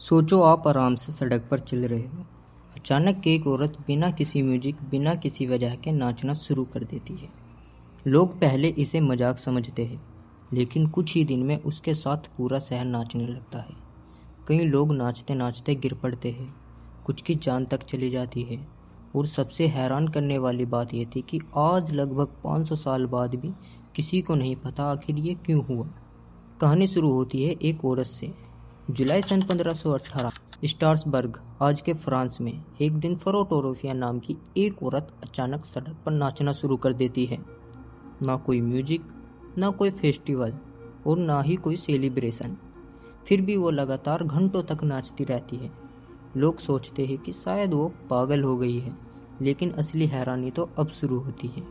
सोचो आप आराम से सड़क पर चल रहे हो। अचानक एक औरत बिना किसी म्यूजिक, बिना किसी वजह के नाचना शुरू कर देती है। लोग पहले इसे मजाक समझते हैं, लेकिन कुछ ही दिन में उसके साथ पूरा शहर नाचने लगता है। कई लोग नाचते नाचते गिर पड़ते हैं, कुछ की जान तक चली जाती है। और सबसे हैरान करने वाली बात यह थी कि आज लगभग 500 साल बाद भी किसी को नहीं पता आखिर ये क्यों हुआ। कहानी शुरू होती है एक औरत से। जुलाई सन 1518 स्ट्रासबर्ग, आज के फ्रांस में, एक दिन फरोटोरोफिया नाम की एक औरत अचानक सड़क पर नाचना शुरू कर देती है। ना कोई म्यूजिक, ना कोई फेस्टिवल और ना ही कोई सेलिब्रेशन। फिर भी वो लगातार घंटों तक नाचती रहती है। लोग सोचते हैं कि शायद वो पागल हो गई है, लेकिन असली हैरानी तो अब शुरू होती है।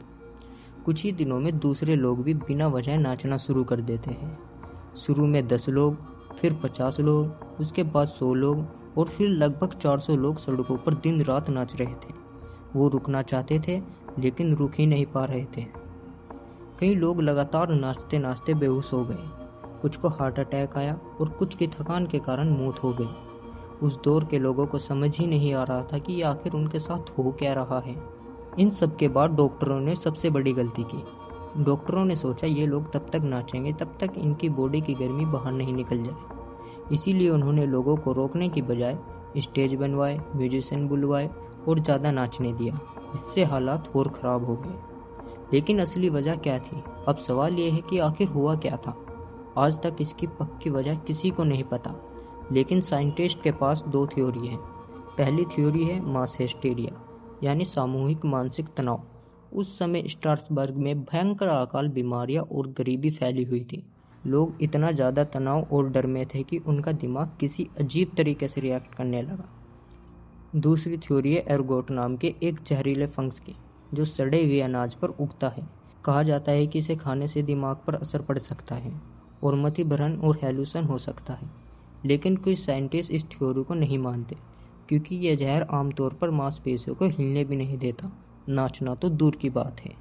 कुछ ही दिनों में दूसरे लोग भी बिना वजह नाचना शुरू कर देते हैं। शुरू में 10 लोग, फिर 50 लोग, उसके बाद 100 लोग और फिर लगभग 400 लोग सड़कों पर दिन रात नाच रहे थे। वो रुकना चाहते थे, लेकिन रुक ही नहीं पा रहे थे। कई लोग लगातार नाचते नाचते बेहोश हो गए, कुछ को हार्ट अटैक आया और कुछ की थकान के कारण मौत हो गई। उस दौर के लोगों को समझ ही नहीं आ रहा था कि आखिर उनके साथ हो क्या रहा है। इन सब के बाद डॉक्टरों ने सबसे बड़ी गलती की। डॉक्टरों ने सोचा ये लोग तब तक नाचेंगे तब तक इनकी बॉडी की गर्मी बाहर नहीं निकल जाए। इसीलिए उन्होंने लोगों को रोकने की बजाय स्टेज बनवाए, म्यूजिशियन बुलवाए और ज़्यादा नाचने दिया। इससे हालात और ख़राब हो गए। लेकिन असली वजह क्या थी? अब सवाल ये है कि आखिर हुआ क्या था। आज तक इसकी पक्की वजह किसी को नहीं पता, लेकिन साइंटिस्ट के पास 2 थ्योरी हैं। पहली थ्योरी है मास हिस्टीरिया, यानी सामूहिक मानसिक तनाव। उस समय स्ट्रासबर्ग में भयंकर अकाल, बीमारियां और गरीबी फैली हुई थी। लोग इतना ज़्यादा तनाव और डर में थे कि उनका दिमाग किसी अजीब तरीके से रिएक्ट करने लगा। दूसरी थ्योरी है एर्गोट नाम के एक जहरीले फंगस की, जो सड़े हुए अनाज पर उगता है। कहा जाता है कि इसे खाने से दिमाग पर असर पड़ सकता है और मतिभ्रम और हेलुसन हो सकता है। लेकिन कुछ साइंटिस्ट इस थ्योरी को नहीं मानते, क्योंकि यह जहर आमतौर पर मांसपेशियों को हिलने भी नहीं देता। नाचना तो दूर की बात है।